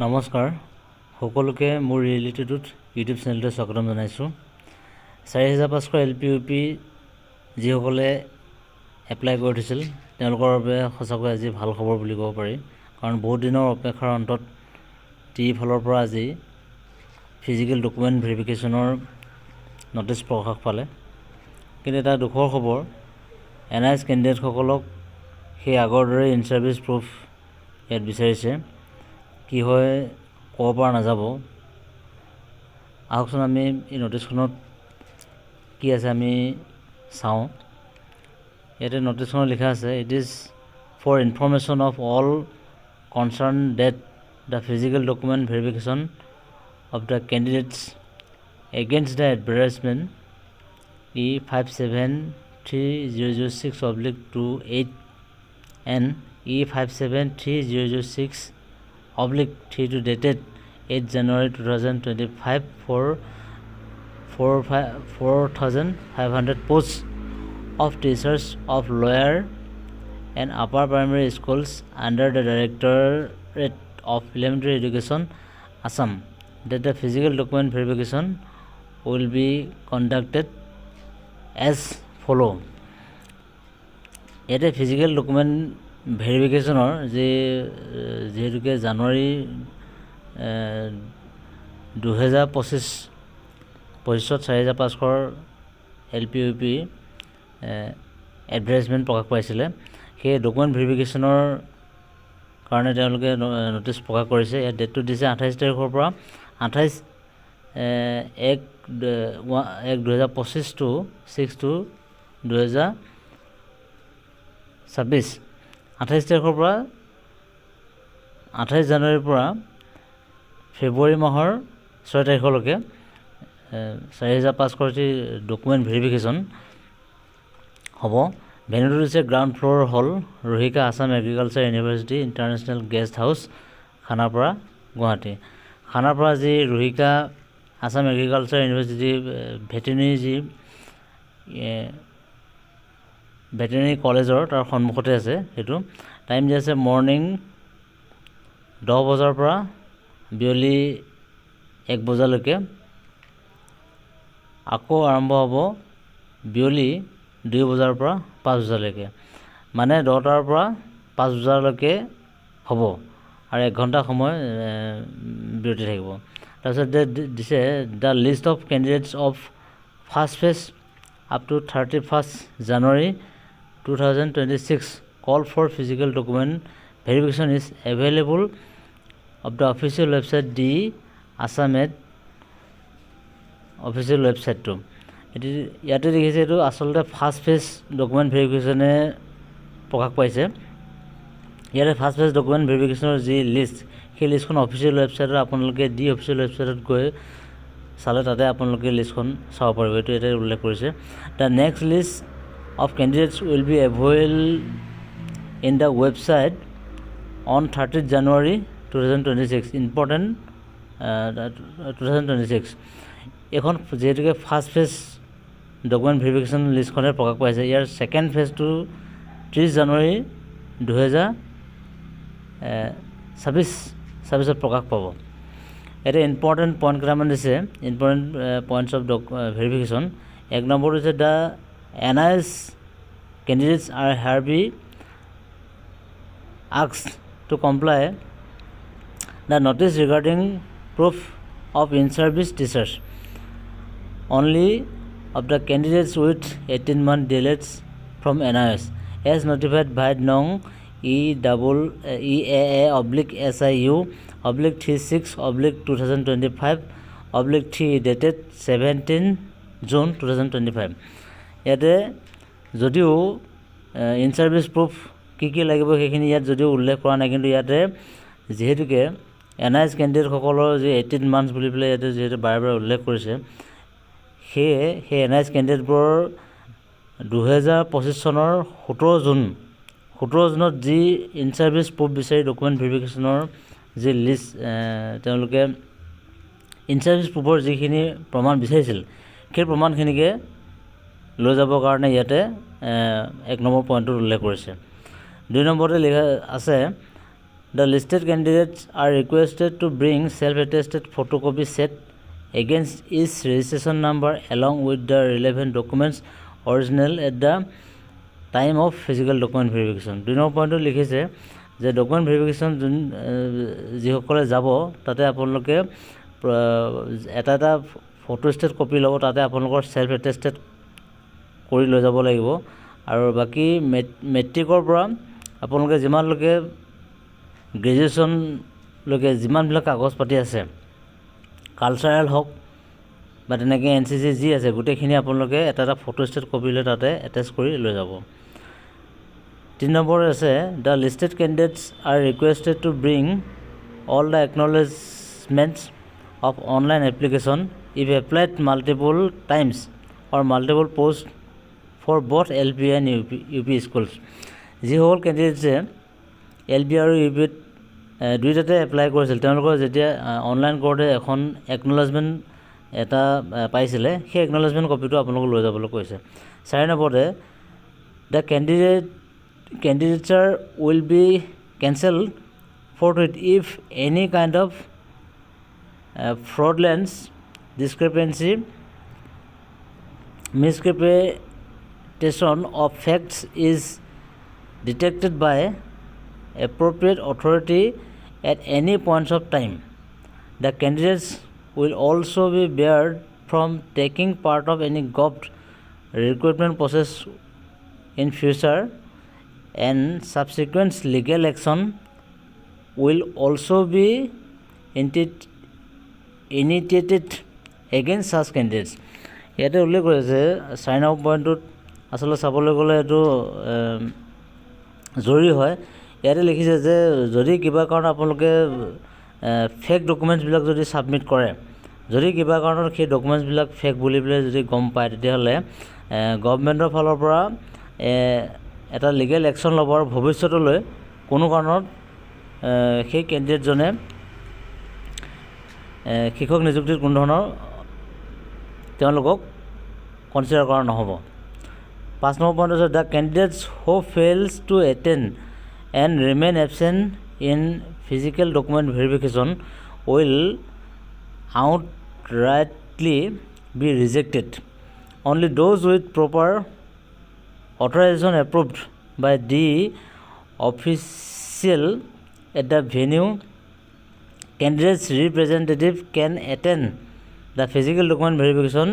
নমস্কাৰ সকলোকে মোৰ ৰিয়েলিটিটোত ইউটিউব চেনেলটো স্বাগতম জনাইছোঁ 4500 LPUP যিসকলে এপ্লাই কৰি থৈছিল তেওঁলোকৰ বাবে সঁচাকৈ আজি ভাল খবৰ বুলি ক'ব পাৰি কাৰণ বহুত দিনৰ অপেক্ষাৰ অন্তত টি ফালৰ পৰা আজি ফিজিকেল ডকুমেণ্ট ভেৰিফিকেশ্যনৰ নটিচ প্ৰকাশ পালে কিন্তু এটা দুখৰ খবৰ NIS কেণ্ডিডেটসকলক সেই আগৰ দৰে ইন চাৰ্ভিচ প্ৰুফ ইয়াত বিচাৰিছে কি হয় ক'ব পৰা নাযাব আহকচোন আমি এই নটিচখনত কি আছে আমি চাওঁ ইয়াতে নটিচখনত লিখা আছে it is for information of all concern that the physical document verification of the candidates against the advertisement E573006/28 and E573006/32 dated 8 January 2025 for 4,500 posts of teachers of lower and upper primary schools under the Directorate of Elementary Education, Assam. That the physical document verification will be conducted as follow. Yet a physical document ভেৰিফিকেশ্যনৰ যিহেতুকে জানুৱাৰী 2025 4500 LPUP advertisement প্ৰকাশ পাইছিলে সেই document ভেৰিফিকেশ্যনৰ কাৰণে তেওঁলোকে notice প্ৰকাশ কৰিছে ইয়াত ডেটটো দিছে 28 তাৰিখৰ পৰা 28/1/2025 to 6/2/2026 28 তাৰিখৰ পৰা 28 জানুৱাৰীৰ পৰা ফেব্ৰুৱাৰী মাহৰ 6 তাৰিখলৈকে 4500টি ডকুমেণ্ট ভেৰিফিকেশ্যন হ'ব ভেন্যুটো হৈছে গ্ৰাউণ্ড ফ্ল'ৰ হল ৰোহিকা Assam agriculture university international guest house Khanapara Guwahati Khanapara যি ৰোহিকা আছাম এগ্ৰিকালচাৰ ইউনিভাৰ্চিটি ভেটেৰিনেৰী কলেজৰ তাৰ সন্মুখতে আছে সেইটো টাইম দি আছে মৰ্ণিং 10 বজাৰ পৰা বিয়লি 1 বজালৈকে আকৌ আৰম্ভ হ'ব বিয়লি 2 বজাৰ পৰা 5 বজালৈকে মানে 10টাৰ পৰা 5 বজালৈকে হ'ব আৰু 1 ঘণ্টা সময় বিৰতি থাকিব তাৰপিছত দিছে the least of candidates of first phase up to 31st January 2026 call for physical document verification is available of the official website the Assamed official website to ইয়াতে দেখিছে এইটো আচলতে ফাৰ্ষ্ট ফেজ ডকুমেণ্ট ভেৰিফিকেশ্যনে প্ৰকাশ পাইছে ইয়াতে ফাৰ্ষ্ট ফেজ ডকুমেণ্ট ভেৰিফিকেশ্যনৰ যি list সেই লিষ্টখন অফিচিয়েল ৱেবছাইটত আপোনালোকে দি অফিচিয়েল ৱেবছাইটত গৈ চালে তাতে আপোনালোকে লিষ্টখন চাব পাৰিব এইটো ইয়াতে উল্লেখ কৰিছে the next list of candidates will be available in the website on 30th January 2026 important 2026 এখন যেহেতুকে ফাৰ্ষ্ট ফেজ ডকুমেণ্ট ভেৰিফিকেশ্যন লিষ্টখনে প্ৰকাশ পাইছে ইয়াৰ ছেকেণ্ড ফেজটো 30 জানুৱাৰী 2026 প্ৰকাশ পাব এটা ইম্পৰ্টেণ্ট পইণ্ট কেইটামান দিছে ইম্পৰ্টেণ্ট পইণ্টছ অফ ভেৰিফিকেশ্যন 1 নম্বৰটো হৈছে the NIS candidates are hereby asked to comply the notice regarding proof of in-service teachers only of the candidates with 18-month delays from NIS as notified by Nong EAA/SIU/36/2025/3 dated 17 June 2025 ইয়াতে যদিও in service proof কি লাগিব সেইখিনি ইয়াত যদিও উল্লেখ কৰা নাই কিন্তু ইয়াতে যিহেতুকে NIS কেণ্ডিডেটসকলৰ যি 18 মান্থছ বুলি পেলাই ইয়াতে যিহেতু বাৰে বাৰে উল্লেখ কৰিছে সেই NIS কেণ্ডিডেটবোৰৰ 2025 চনৰ 17 জুনত যি ইন চাৰ্ভিচ প্ৰুফ বিচাৰি ডকুমেণ্ট ভেৰিফিকেশ্যনৰ যি লিষ্ট তেওঁলোকে ইন চাৰ্ভিচ প্ৰুফৰ যিখিনি প্ৰমাণ বিচাৰিছিল সেই প্ৰমাণখিনিকে লৈ যাবৰ কাৰণে ইয়াতে 1 নম্বৰ পইণ্টত উল্লেখ কৰিছে 2 নম্বৰতে লিখা আছে The listed candidates are requested to bring self-attested photocopy set against each registration number along with the relevant documents original at the time of physical document verification. 2 number পইণ্টত লিখিছে যে ডকুমেণ্ট ভেৰিফিকেশ্যন যিসকলে যাব তাতে আপোনালোকে এটা এটা ফটোষ্টেট কপি ল'ব, তাতে আপোনালোকৰ সেলফ এটেষ্টেড কৰি লৈ যাব লাগিব। আৰু বাকী মেট্ৰিকৰ পৰা আপোনালোকে যিমানলৈকে গ্ৰেজুৱেশ্যনলৈকে যিমানবিলাক কাগজ পাতি আছে, কালচাৰেল হওক বা তেনেকৈ NCC যি আছে গোটেইখিনি আপোনালোকে এটা এটা ফটোষ্টেট কপি লৈ তাতে এটেচ কৰি লৈ যাব। 3 নম্বৰ আছে the listed candidates are requested to bring all the acknowledgements of online application if applied multiple times or multiple post for both LP and UP schools. যিসকল কেণ্ডিডেটছে LP আৰু UPত দুয়োটাতে এপ্লাই কৰিছিল, তেওঁলোকৰ যেতিয়া অনলাইন কৰোঁতে এখন একনলেজমেণ্ট এটা পাইছিলে, সেই একনলেজমেণ্ট কপিটো আপোনালোকক লৈ যাবলৈ কৈছে। 4 নম্বৰতে the candidature will be cancelled forthwith if any kind of fraudulent discrepancy, misrepresentation of facts is detected by appropriate authority at any points of time. The candidates will also be barred from taking part of any government recruitment process in future, and subsequent legal action will also be initiated against such candidates. ইয়াতে উল্লেখ কৰিছে 4 number পইণ্টটোত আচলতে চাবলৈ গ'লে এইটো জৰুৰী হয়। ইয়াতে লিখিছে যে যদি কিবা কাৰণত আপোনালোকে ফেক ডকুমেণ্টছবিলাক যদি ছাবমিট কৰে, যদি কিবা কাৰণত সেই ডকুমেণ্টছবিলাক ফেক বুলি পেলাই যদি গম পায়, তেতিয়াহ'লে গভৰ্ণমেণ্টৰ ফালৰ পৰা এটা লিগেল একশ্যন ল'ব আৰু ভৱিষ্যতলৈ কোনো কাৰণত সেই কেণ্ডিডেটজনে শিক্ষক নিযুক্তিত কোনো ধৰণৰ তেওঁলোকক কনচিডাৰ কৰা নহ'ব। 5 নম্বৰ পইণ্ট আছে the candidates who fails to attend and remain absent in physical document verification will outrightly be rejected. Only those with proper authorization approved by the official at the venue candidate's representative can attend the physical document verification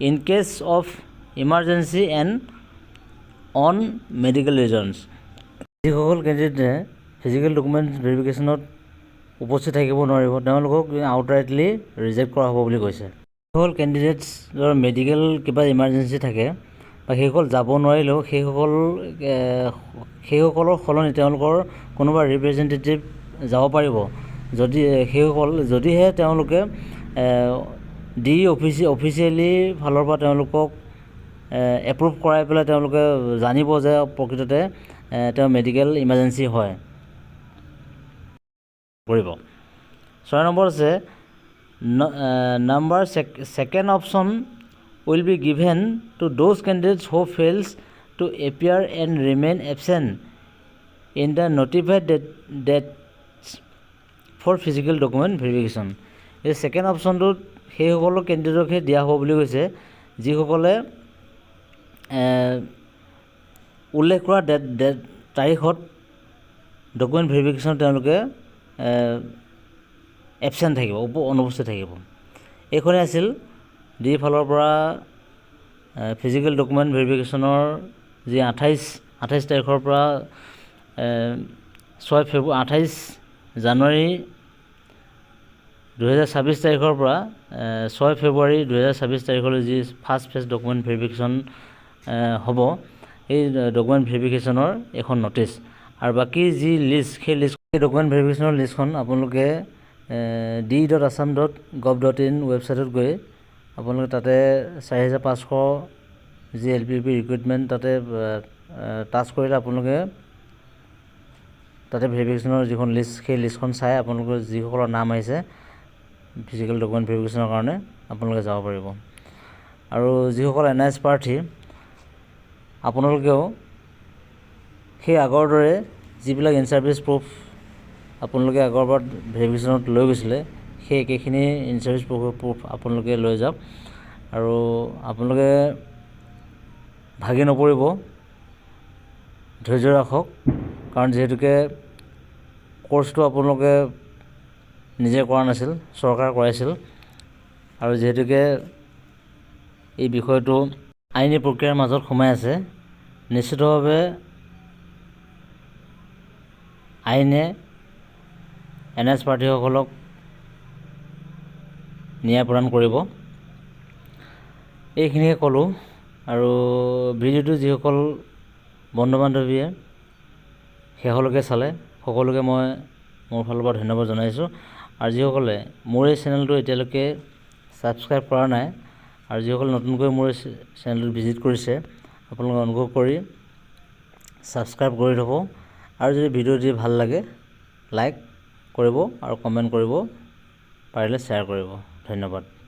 in case of emergency and on medical reasons. যিসকল কেণ্ডিডেটে physical document ভেৰিফিকেশ্যনত উপস্থিত থাকিব নোৱাৰিব, তেওঁলোকক আউটৰাইটলি reject কৰা হ'ব বুলি কৈছে। যিসকল কেণ্ডিডেটছৰ মেডিকেল কিবা ইমাৰ্জেঞ্চি থাকে বা সেইসকল যাব নোৱাৰিলেও সেইসকলৰ সলনি তেওঁলোকৰ কোনোবা ৰিপ্ৰেজেণ্টেটিভ যাব পাৰিব, যদিহে তেওঁলোকে অফিচিয়েলি ফালৰ পৰা তেওঁলোকক এপ্ৰুভ কৰাই পেলাই তেওঁলোকে জানিব যে প্ৰকৃততে তেওঁ মেডিকেল ইমাৰ্জেঞ্চি হয় কৰিব। 6 নম্বৰ আছে number second option will be given to those candidates who fails to appear and remain absent in the notified dates for physical document verification. এই ছেকেণ্ড অপশ্যনটোত সেইসকলৰ কেণ্ডিডেটকহে দিয়া হ'ব বুলি কৈছে যিসকলে উল্লেখ কৰা তাৰিখত ডকুমেণ্ট ভেৰিফিকেশ্যন তেওঁলোকে এবচেণ্ট থাকিব, অনুপস্থিত থাকিব। এইখনেই আছিল ডি ফালৰ পৰা ফিজিকেল ডকুমেণ্ট ভেৰিফিকেশ্যনৰ যি 28 তাৰিখৰ পৰা 28 জানুৱাৰী 2026 তাৰিখৰ পৰা 6 ফেব্ৰুৱাৰী 2026 তাৰিখলৈ যি ফাৰ্ষ্ট ফেজ ডকুমেণ্ট ভেৰিফিকেশ্যন হ'ব, এই ডকুমেণ্ট ভেৰিফিকেশ্যনৰ এখন নটিছ। আৰু বাকী যি লিষ্ট, সেই ডকুমেণ্ট ভেৰিফিকেশ্যনৰ লিষ্টখন আপোনালোকে d.assam.gov.in ৱেবছাইটত গৈ আপোনালোকে তাতে 4500 যি LPUP ৰিক্ৰুইটমেণ্ট তাতে টাচ কৰিলে আপোনালোকে তাতে ভেৰিফিকেশ্যনৰ যিখন লিষ্ট, সেই লিষ্টখন চাই আপোনালোকৰ যিসকলৰ নাম আহিছে ফিজিকেল ডকুমেণ্ট ভেৰিফিকেশ্যনৰ কাৰণে আপোনালোকে যাব পাৰিব। আৰু যিসকল NIS প্ৰাৰ্থী, আপোনালোকেও সেই আগৰ দৰে যিবিলাক ইন ছাৰ্ভিচ প্ৰুফ আপোনালোকে আগৰবাৰ ভেৰিফিকেশ্যনত লৈ গৈছিলে সেই একেখিনি ইন চাৰ্ভিচ প্ৰুফ আপোনালোকে লৈ যাওক আৰু আপোনালোকে ভাগি নপৰিব, ধৈৰ্য ৰাখক, কাৰণ যিহেতুকে কোৰ্চটো আপোনালোকে নিজে কৰা নাছিল, চৰকাৰে কৰাইছিল আৰু যিহেতুকে এই বিষয়টো আইনী প্ৰক্ৰিয়াৰ মাজত সোমাই আছে, নিশ্চিতভাৱে আইনে NS প্ৰাৰ্থীসকলক ন্যায় প্ৰদান কৰিব। এইখিনিয়ে ক'লোঁ আৰু ভিডিঅ'টো যিসকল বন্ধু বান্ধৱীয়ে শেষলৈকে চালে সকলোকে মই মোৰ ফালৰ পৰা ধন্যবাদ জনাইছোঁ আৰু যিসকলে মোৰ এই চেনেলটো এতিয়ালৈকে ছাবস্ক্ৰাইব কৰা নাই আৰু যিসকলে নতুনকৈ মোৰ চেনেলটো ভিজিট কৰিছে আপোনালোকে অনুগ্ৰহ কৰি ছাবস্ক্ৰাইব কৰি থ'ব আৰু যদি ভিডিঅ'টি ভাল লাগে লাইক কৰিব আৰু কমেণ্ট কৰিব, পাৰিলে শ্বেয়াৰ কৰিব। ধন্যবাদ।